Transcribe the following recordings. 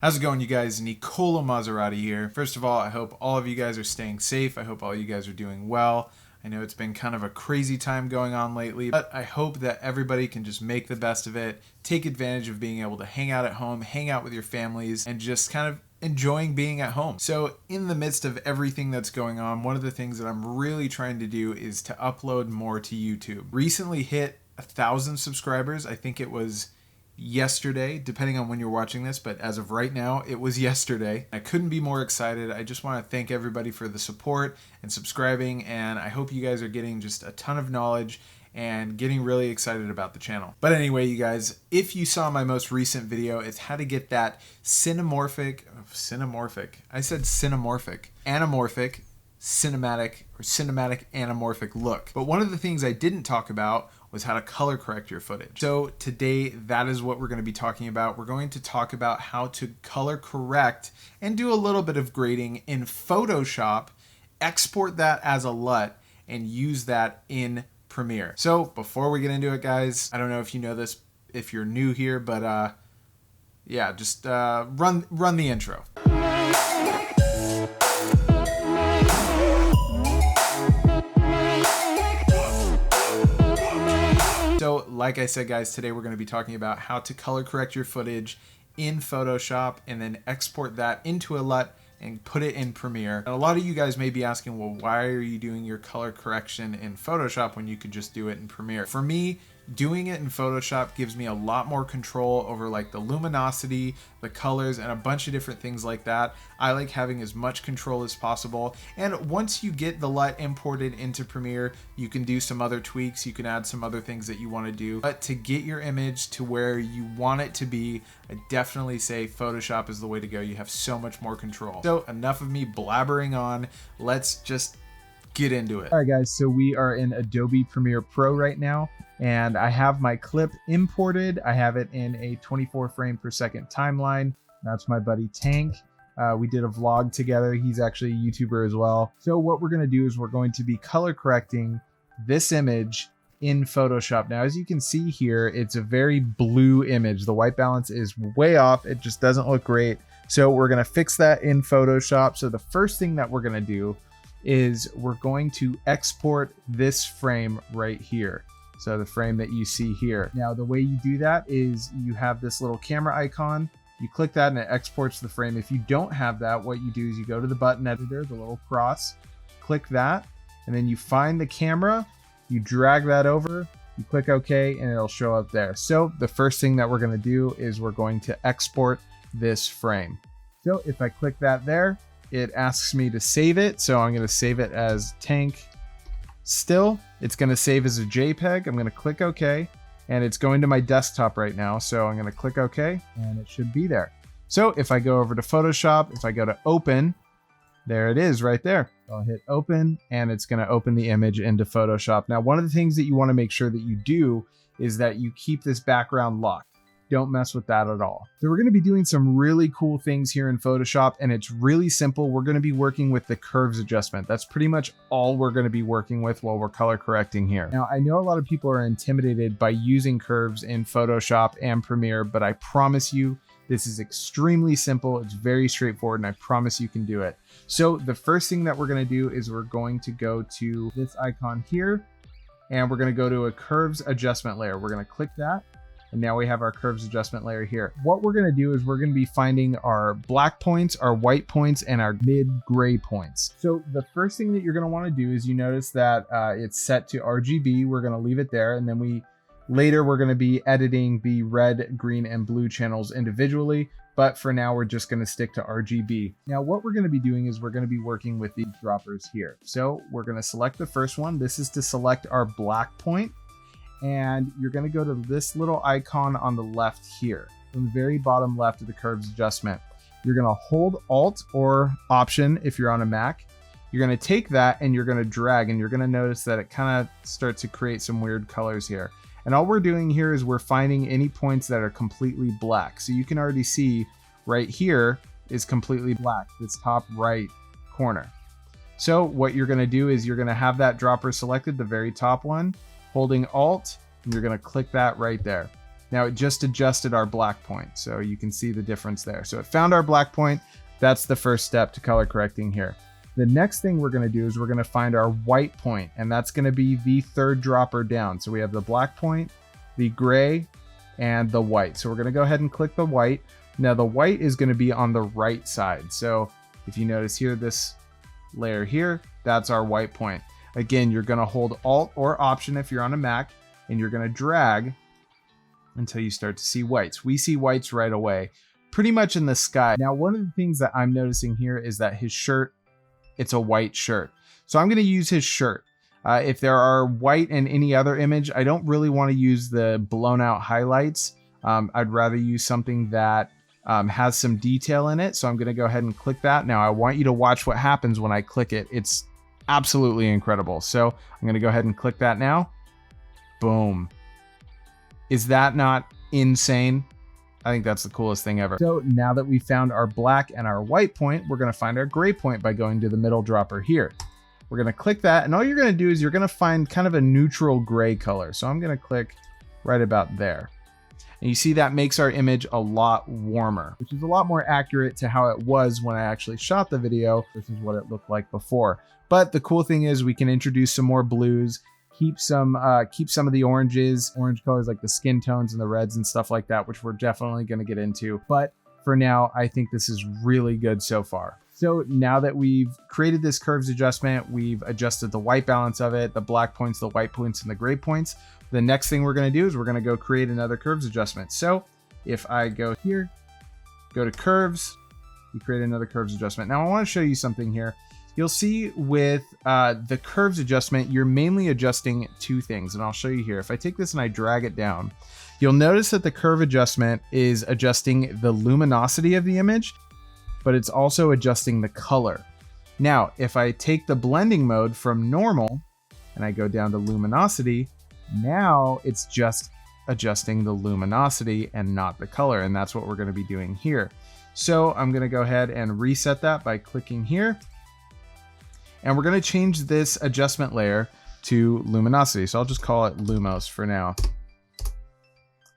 How's it going, you guys? Nicolo Maserati here. First of all, I hope all of you guys are staying safe. I hope all you guys are doing well. I know it's been kind of a crazy time going on lately, but I hope that everybody can just make the best of it, take advantage of being able to hang out at home, hang out with your families, and just kind of enjoying being at home. So in the midst of everything that's going on, one of the things that I'm really trying to do is to upload more to YouTube. Recently hit 1,000 subscribers. I think it was yesterday, depending on when you're watching this, but as of right now, it was yesterday. I couldn't be more excited. I just want to thank everybody for the support and subscribing, and I hope you guys are getting just a ton of knowledge and getting really excited about the channel. But anyway, you guys, if you saw my most recent video, it's how to get that anamorphic, cinematic anamorphic look. But one of the things I didn't talk about was how to color correct your footage. So today, that is what we're going to be talking about. We're going to talk about how to color correct and do a little bit of grading in Photoshop, export that as a LUT, and use that in Premiere. So before we get into it, guys, I don't know if you know this, if you're new here, but yeah, just run the intro. So like I said, guys, today we're going to be talking about how to color correct your footage in Photoshop and then export that into a LUT and put it in Premiere. And a lot of you guys may be asking, well, why are you doing your color correction in Photoshop when you could just do it in Premiere? For me, doing it in Photoshop gives me a lot more control over like the luminosity, the colors, and a bunch of different things like that. I like having as much control as possible. And once you get the LUT imported into Premiere, you can do some other tweaks. You can add some other things that you want to do. But to get your image to where you want it to be, I definitely say Photoshop is the way to go. You have so much more control. So enough of me blabbering on. Let's just get into it. All right, guys, so we are in Adobe Premiere Pro right now, and I have my clip imported. I have it in a 24 frame per second timeline. That's my buddy Tank. We did a vlog together. He's actually a YouTuber as well. So what we're going to do is we're going to be color correcting this image in Photoshop. Now, as you can see here, it's a very blue image. The white balance is way off. It just doesn't look great. So we're going to fix that in Photoshop. So the first thing that we're going to do is we're going to export this frame right here. So the frame that you see here. Now, the way you do that is you have this little camera icon. You click that and it exports the frame. If you don't have that, what you do is you go to the button editor, the little cross, click that, and then you find the camera, you drag that over, you click OK, and it'll show up there. So the first thing that we're going to do is we're going to export this frame. So if I click that there, it asks me to save it. So I'm going to save it as Tank Still. It's going to save as a JPEG. I'm going to click OK, and it's going to my desktop right now. So I'm going to click OK, and it should be there. So if I go over to Photoshop, if I go to open, there it is right there. I'll hit open, and it's going to open the image into Photoshop. Now, one of the things that you want to make sure that you do is that you keep this background locked. Don't mess with that at all. So we're going to be doing some really cool things here in Photoshop, and it's really simple. We're going to be working with the curves adjustment. That's pretty much all we're going to be working with while we're color correcting here. Now, I know a lot of people are intimidated by using curves in Photoshop and Premiere, but I promise you, this is extremely simple. It's very straightforward, and I promise you can do it. So the first thing that we're going to do is we're going to go to this icon here, and we're going to go to a curves adjustment layer. We're going to click that. And now we have our curves adjustment layer here. What we're going to do is we're going to be finding our black points, our white points, and our mid gray points. So the first thing that you're going to want to do is you notice that it's set to RGB. We're going to leave it there. And then later we're going to be editing the red, green, and blue channels individually. But for now, we're just going to stick to RGB. Now, what we're going to be doing is we're going to be working with these droppers here. So we're going to select the first one. This is to select our black point. And you're going to go to this little icon on the left here, from the very bottom left of the curves adjustment. You're going to hold Alt or Option if you're on a Mac. You're going to take that and you're going to drag, and you're going to notice that it kind of starts to create some weird colors here. And all we're doing here is we're finding any points that are completely black. So you can already see right here is completely black, this top right corner. So what you're going to do is you're going to have that dropper selected, the very top one, holding Alt, and you're going to click that right there. Now it just adjusted our black point, so you can see the difference there. So it found our black point. That's the first step to color correcting here. The next thing we're gonna do is we're gonna find our white point, and that's gonna be the third dropper down. So we have the black point, the gray, and the white. So we're gonna go ahead and click the white. Now the white is gonna be on the right side. So if you notice here, this layer here, that's our white point. Again, you're gonna hold Alt or Option if you're on a Mac, and you're gonna drag until you start to see whites. We see whites right away, pretty much in the sky. Now, one of the things that I'm noticing here is that his shirt, it's a white shirt. So I'm gonna use his shirt. If there are white in any other image, I don't really wanna use the blown out highlights. I'd rather use something that has some detail in it. So I'm gonna go ahead and click that. Now I want you to watch what happens when I click it. It's absolutely incredible. So I'm gonna go ahead and click that now. Boom. Is that not insane? I think that's the coolest thing ever. So now that we found our black and our white point, we're gonna find our gray point by going to the middle dropper here. We're gonna click that, and all you're gonna do is you're gonna find kind of a neutral gray color. So I'm gonna click right about there. And you see that makes our image a lot warmer, which is a lot more accurate to how it was when I actually shot the video versus what it looked like before. But the cool thing is we can introduce some more blues, keep some of the orange colors like the skin tones and the reds and stuff like that, which we're definitely going to get into. But for now, I think this is really good so far. So now that we've created this curves adjustment, we've adjusted the white balance of it, the black points, the white points, and the gray points. The next thing we're going to do is we're going to go create another curves adjustment. So if I go here, go to curves, we create another curves adjustment. Now I want to show you something here. You'll see with the curves adjustment, you're mainly adjusting two things, and I'll show you here. If I take this and I drag it down, you'll notice that the curve adjustment is adjusting the luminosity of the image, but it's also adjusting the color. Now, if I take the blending mode from normal and I go down to luminosity, now it's just adjusting the luminosity and not the color, and that's what we're going to be doing here. So I'm going to go ahead and reset that by clicking here. And we're going to change this adjustment layer to luminosity. So I'll just call it Lumos for now.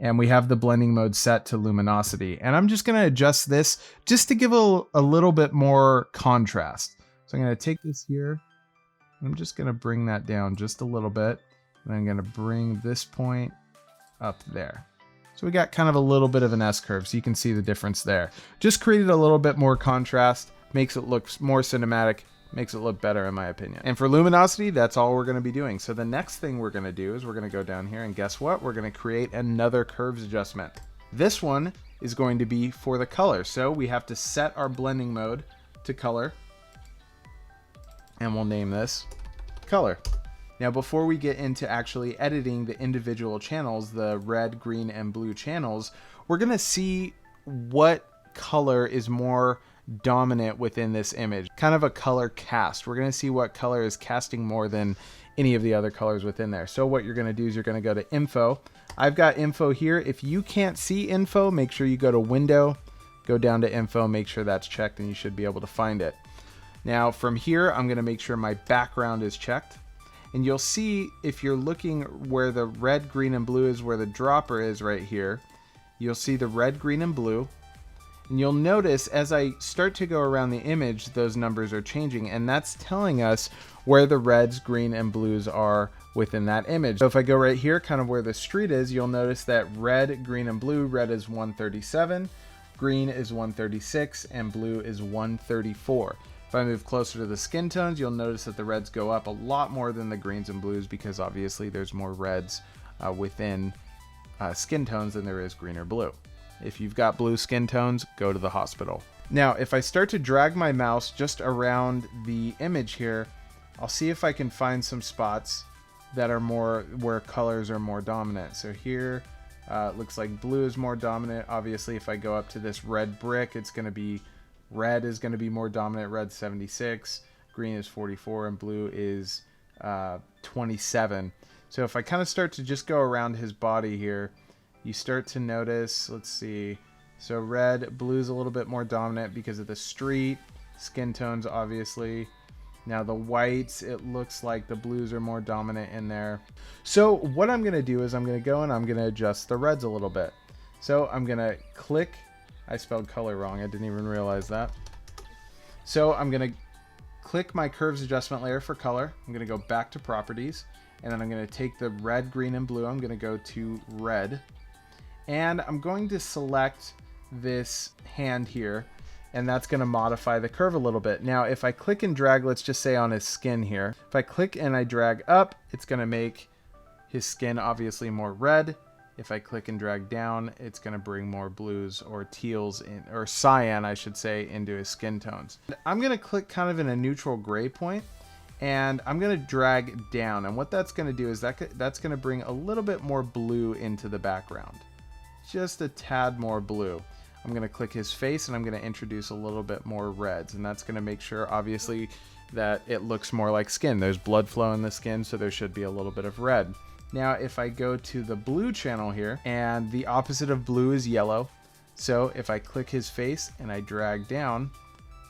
And we have the blending mode set to luminosity. And I'm just going to adjust this just to give a little bit more contrast. So I'm going to take this here. I'm just going to bring that down just a little bit. And I'm going to bring this point up there. So we got kind of a little bit of an S curve. So you can see the difference there. Just created a little bit more contrast. Makes it look more cinematic. Makes it look better in my opinion. And for luminosity, that's all we're going to be doing. So the next thing we're going to do is we're going to go down here, and guess what? We're going to create another curves adjustment. This one is going to be for the color. So we have to set our blending mode to color, and we'll name this color. Now, before we get into actually editing the individual channels, the red, green, and blue channels, we're going to see what color is more dominant within this image, kind of a color cast. We're going to see what color is casting more than any of the other colors within there. So what you're going to do is you're going to go to info. I've got info here. If you can't see info, make sure you go to window, go down to info, make sure that's checked, and you should be able to find it. Now from here, I'm going to make sure my background is checked, and you'll see if you're looking where the red, green, and blue is, where the dropper is right here, you'll see the red, green, and blue. And you'll notice as I start to go around the image, those numbers are changing, and that's telling us where the reds, green, and blues are within that image. So if I go right here, kind of where the street is, you'll notice that red, green, and blue, red is 137, green is 136, and blue is 134. If I move closer to the skin tones, you'll notice that the reds go up a lot more than the greens and blues, because obviously there's more reds within skin tones than there is green or blue. If you've got blue skin tones, go to the hospital. Now, if I start to drag my mouse just around the image here, I'll see if I can find some spots that are more where colors are more dominant. So here, it looks like blue is more dominant. Obviously, if I go up to this red brick, it's going to be red is going to be more dominant. Red 76, green is 44, and blue is 27. So if I kind of start to just go around his body here, you start to notice, let's see, so red, blue's a little bit more dominant because of the street, skin tones obviously, Now the whites, it looks like the blues are more dominant in there. So what I'm going to do is I'm going to go and I'm going to adjust the reds a little bit. So I'm going to click, I spelled color wrong, I didn't even realize that. So I'm going to click my curves adjustment layer for color. I'm going to go back to properties, and then I'm going to take the red, green, and blue. I'm going to go to red, and I'm going to select this hand here, and that's going to modify the curve a little bit. Now if I click and drag, let's just say on his skin here, if I click and I drag up, it's going to make his skin obviously more red. If I click and drag down, it's going to bring more blues or teals in, or cyan, I should say, into his skin tones. I'm going to click kind of in a neutral gray point, and I'm going to drag down. And what that's going to do is that's going to bring a little bit more blue into the background. Just a tad more blue. I'm going to click his face, and I'm going to introduce a little bit more reds. And that's going to make sure, obviously, that it looks more like skin. There's blood flow in the skin, so there should be a little bit of red. Now if I go to the blue channel here, and the opposite of blue is yellow, so if I click his face and I drag down,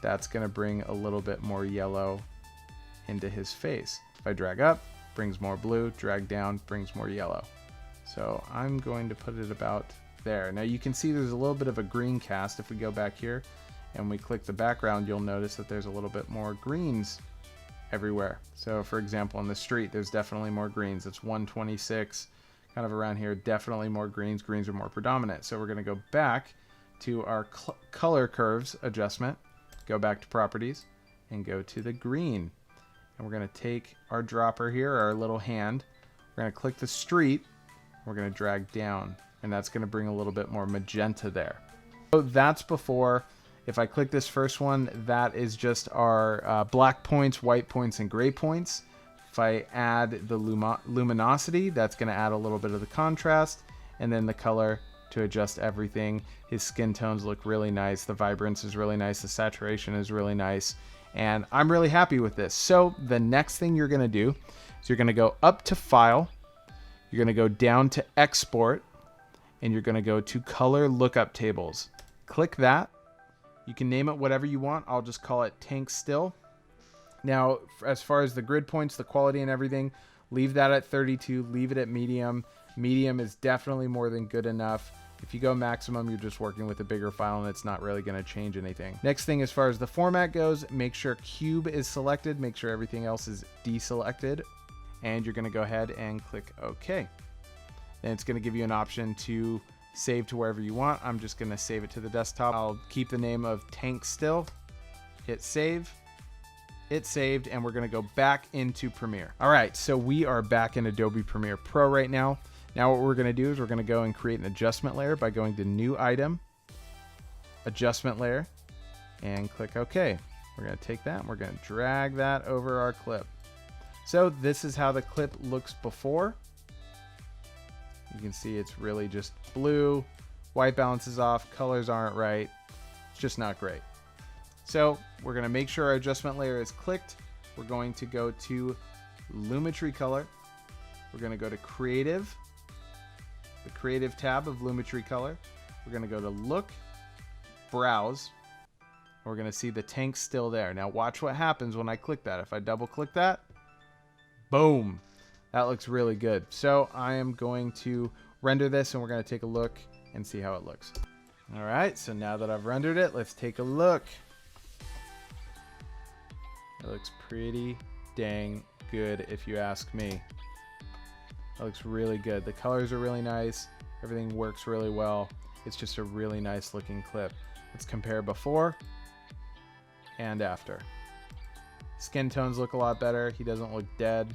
that's going to bring a little bit more yellow into his face. If I drag up, brings more blue, drag down, brings more yellow. So I'm going to put it about there. Now you can see there's a little bit of a green cast. If we go back here and we click the background, you'll notice that there's a little bit more greens everywhere. So for example, on the street, there's definitely more greens. It's 126, kind of around here, definitely more greens. Greens are more predominant. So we're going to go back to our color curves adjustment, go back to properties, and go to the green. And we're going to take our dropper here, our little hand, we're going to click the street, we're going to drag down, and that's going to bring a little bit more magenta there. So that's before. If I click this first one, that is just our black points, white points, and gray points. If I add the luminosity, that's going to add a little bit of the contrast, and then the color to adjust everything. His skin tones look really nice. The vibrance is really nice. The saturation is really nice. And I'm really happy with this. So the next thing you're going to do is you're going to go up to File. You're going to go down to Export, and you're going to go to Color Lookup Tables. Click that. You can name it whatever you want. I'll just call it Tank Still. Now, as far as the grid points, the quality and everything, leave that at 32. Leave it at medium. Medium is definitely more than good enough. If you go maximum, you're just working with a bigger file and it's not really going to change anything. Next thing, as far as the format goes, make sure Cube is selected. Make sure everything else is deselected. And you're going to go ahead and click OK. Then it's going to give you an option to save to wherever you want. I'm just going to save it to the desktop. I'll keep the name of Tank Still. Hit save. It's saved, and we're going to go back into Premiere. All right, so we are back in Adobe Premiere Pro right now. Now what we're going to do is we're going to go and create an adjustment layer by going to New Item, Adjustment Layer, and click OK. We're going to take that and we're going to drag that over our clip. So this is how the clip looks before. You can see it's really just blue, white balance is off, colors aren't right. It's just not great. So we're going to make sure our adjustment layer is clicked. We're going to go to Lumetri Color. We're going to go to Creative, the Creative tab of Lumetri Color. We're going to go to Look, Browse. We're going to see the tank still there. Now watch what happens when I click that. If I double click that, boom. That looks really good. So I am going to render this and we're going to take a look and see how it looks. All right, so now that I've rendered it, let's take a look. It looks pretty dang good if you ask me. It looks really good. The colors are really nice. Everything works really well. It's just a really nice looking clip. Let's compare before and after. Skin tones look a lot better. He doesn't look dead.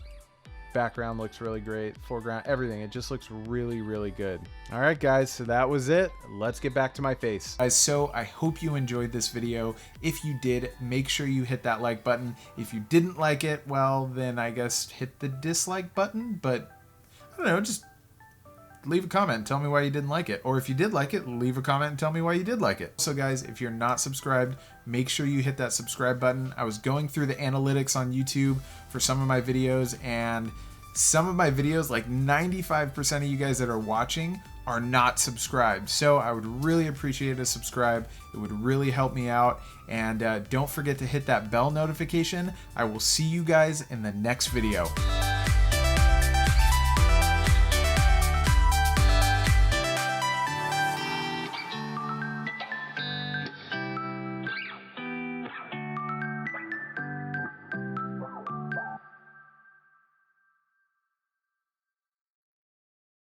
Background looks really great. Foreground, everything. It just looks really, really good. All right, guys, so that was it. Let's get back to my face. Guys, so I hope you enjoyed this video. If you did, make sure you hit that like button. If you didn't like it, well, then I guess hit the dislike button. But I don't know, just leave a comment and tell me why you didn't like it. Or if you did like it, leave a comment and tell me why you did like it. So guys, if you're not subscribed, make sure you hit that subscribe button. I was going through the analytics on YouTube for some of my videos, and some of my videos, like 95% of you guys that are watching, are not subscribed. So I would really appreciate a subscribe. It would really help me out. And don't forget to hit that bell notification. I will see you guys in the next video.